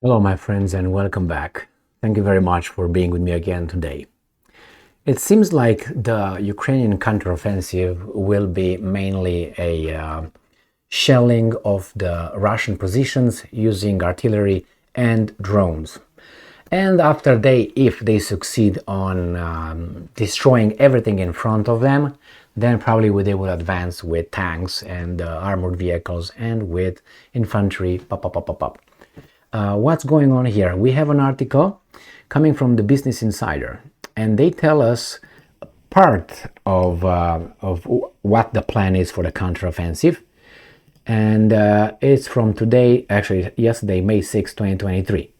Hello, my friends, and welcome back. Thank you very much for being with me again today. It seems like the Ukrainian counteroffensive will be mainly a shelling of the Russian positions using artillery and drones. And if they succeed on destroying everything in front of them, then probably they will advance with tanks and armored vehicles and with infantry. Pop, pop, pop, pop, pop. What's going on here? We have an article coming from the Business Insider, and they tell us part of what the plan is for the counteroffensive. And it's from today, actually yesterday, May 6, 2023.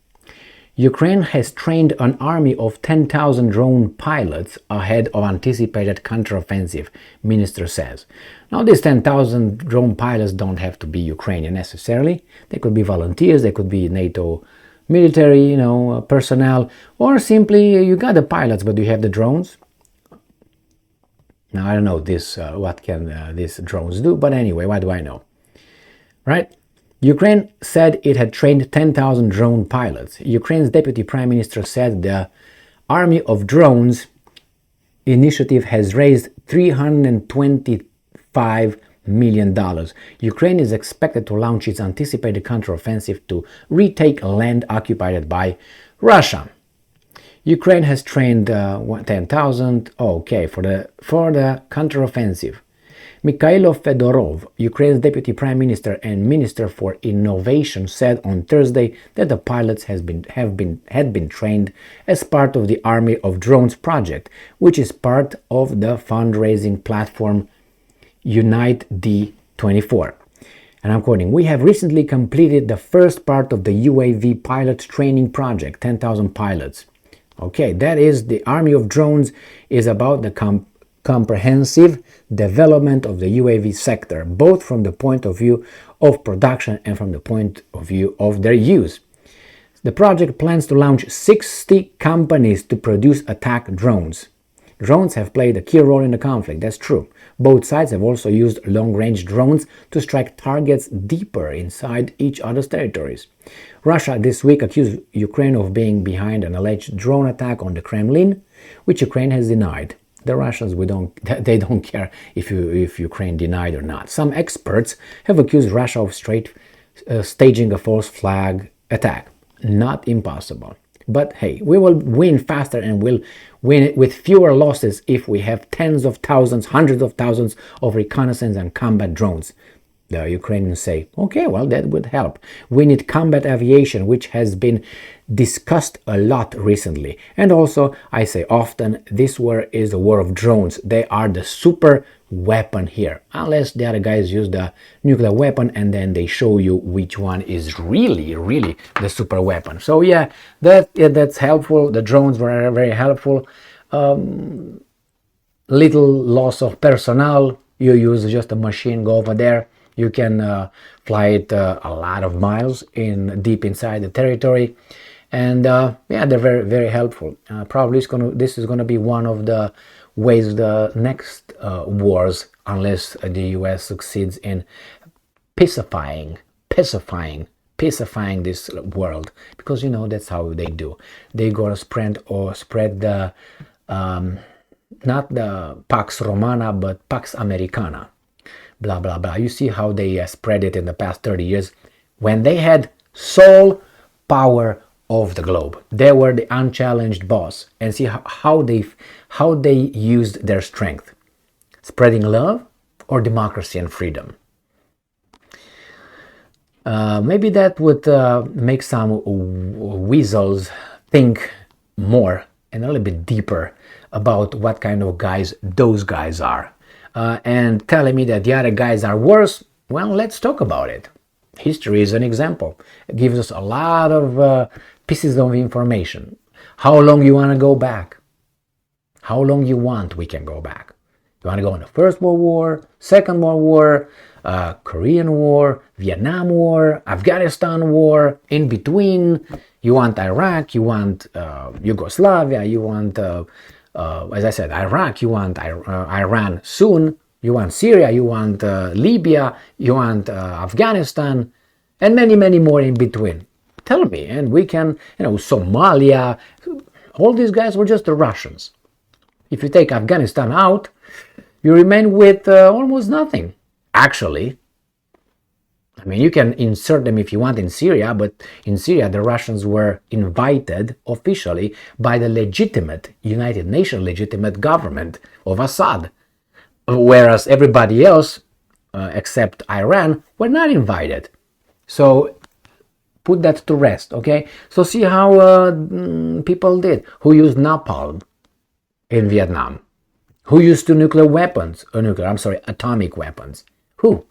Ukraine has trained an army of 10,000 drone pilots ahead of anticipated counteroffensive, minister says. Now, these 10,000 drone pilots don't have to be Ukrainian necessarily. They could be volunteers, they could be NATO military, personnel, or simply you got the pilots, but you have the drones. Now, I don't know what can these drones do, but anyway, what do I know? Right? Ukraine said it had trained 10,000 drone pilots. Ukraine's deputy prime minister said the Army of Drones initiative has raised $325 million. Ukraine is expected to launch its anticipated counteroffensive to retake land occupied by Russia. Ukraine has trained 10,000. Okay, for the counteroffensive. Mikhailo Fedorov, Ukraine's deputy prime minister and minister for innovation, said on Thursday that the pilots had been trained as part of the Army of Drones project, which is part of the fundraising platform Unite D24. And I'm quoting, "We have recently completed the first part of the UAV pilot training project, 10,000 pilots." Okay, that is the Army of Drones is about the comprehensive development of the UAV sector, both from the point of view of production and from the point of view of their use. The project plans to launch 60 companies to produce attack drones. Drones have played a key role in the conflict, that's true. Both sides have also used long-range drones to strike targets deeper inside each other's territories. Russia this week accused Ukraine of being behind an alleged drone attack on the Kremlin, which Ukraine has denied. The Russians, they don't care if Ukraine denied or not. Some experts have accused Russia of staging a false flag attack. Not impossible. But hey, we will win faster and we'll win with fewer losses if we have tens of thousands, hundreds of thousands of reconnaissance and combat drones. The Ukrainians say, okay, well, that would help. We need combat aviation, which has been discussed a lot recently. And also, I say often, this war is a war of drones. They are the super weapon here. Unless the other guys use the nuclear weapon and then they show you which one is really, really the super weapon. So yeah, that's helpful. The drones were very helpful. Little loss of personnel. You use just a machine, go over there. You can fly it a lot of miles deep inside the territory, and yeah, they're very, very helpful. Probably this is gonna be one of the ways the next wars, unless the U.S. succeeds in pacifying this world, because that's how they do. They gonna spread the not the Pax Romana but Pax Americana. Blah, blah, blah. You see how they spread it in the past 30 years when they had sole power of the globe. They were the unchallenged boss. And see how they used their strength. Spreading love or democracy and freedom. Maybe that would make some weasels think more and a little bit deeper about what kind of guys those guys are. And telling me that the other guys are worse, well, let's talk about it. History is an example. It gives us a lot of pieces of information. How long you want to go back? How long you want we can go back? You want to go in the First World War, Second World War, Korean War, Vietnam War, Afghanistan War, in between. You want Iraq, you want Yugoslavia, you want as I said, Iraq, you want Iran soon, you want Syria, you want Libya, you want Afghanistan, and many, many more in between. Tell me, and we can, Somalia, all these guys were just the Russians. If you take Afghanistan out, you remain with almost nothing. Actually, I mean, you can insert them if you want in Syria, but in Syria, the Russians were invited officially by the legitimate, United Nations legitimate government of Assad, whereas everybody else, except Iran, were not invited. So put that to rest, okay? So see how people did. Who used napalm in Vietnam? Who used atomic weapons? Who?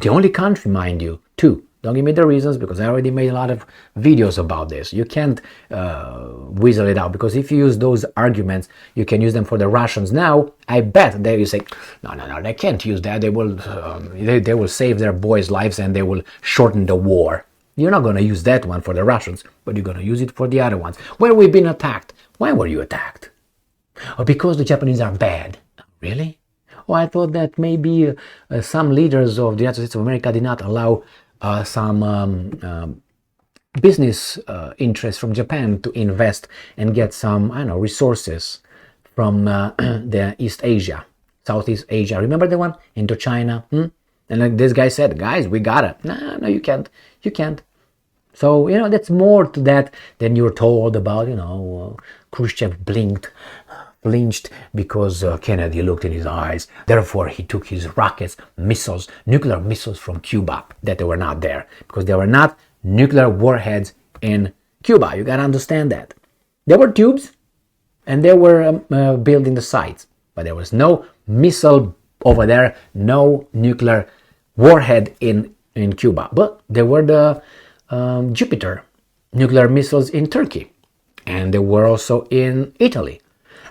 The only country, mind you, two. Don't give me the reasons, because I already made a lot of videos about this. You can't weasel it out, because if you use those arguments, you can use them for the Russians now. I bet they will say, no, they can't use that. They will save their boys' lives and they will shorten the war. You're not going to use that one for the Russians, but you're going to use it for the other ones. Where we've been attacked. Why were you attacked? Or because the Japanese are bad. Really? Oh, I thought that maybe some leaders of the United States of America did not allow some business interests from Japan to invest and get some, resources from the East Asia, Southeast Asia. Remember the one? Indochina? And like this guy said, guys, we got it. No, you can't. You can't. So, that's more to that than you're told about, Khrushchev flinched because Kennedy looked in his eyes. Therefore, he took his rockets, missiles, nuclear missiles from Cuba that they were not there, because there were not nuclear warheads in Cuba. You got to understand that. There were tubes and they were building the sites, but there was no missile over there, no nuclear warhead in Cuba. But there were the Jupiter nuclear missiles in Turkey, and they were also in Italy,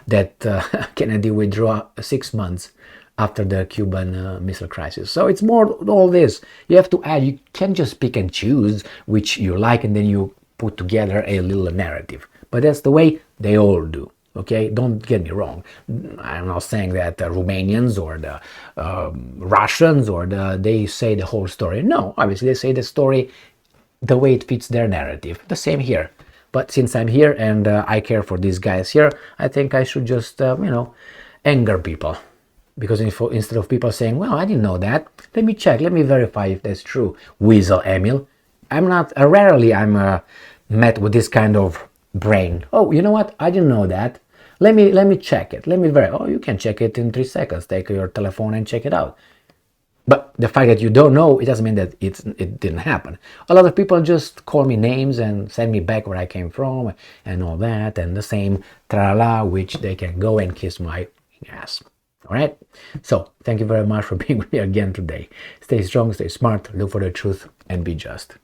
that Kennedy withdrew 6 months after the Cuban Missile Crisis. So it's more all this. You have to add, you can't just pick and choose which you like and then you put together a little narrative. But that's the way they all do. Okay, don't get me wrong. I'm not saying that the Romanians or the Russians they say the whole story. No, obviously they say the story the way it fits their narrative. The same here. But since I'm here and I care for these guys here, I think I should just, anger people. Because instead of people saying, well, I didn't know that, let me check, let me verify if that's true, Weasel Emil. Rarely I'm met with this kind of brain. Oh, you know what? I didn't know that. Let me check it. Let me verify. Oh, you can check it in 3 seconds. Take your telephone and check it out. But the fact that you don't know, it doesn't mean that it didn't happen. A lot of people just call me names and send me back where I came from and all that, and the same tra-la, which they can go and kiss my ass. All right? So, thank you very much for being with me again today. Stay strong, stay smart, look for the truth, and be just.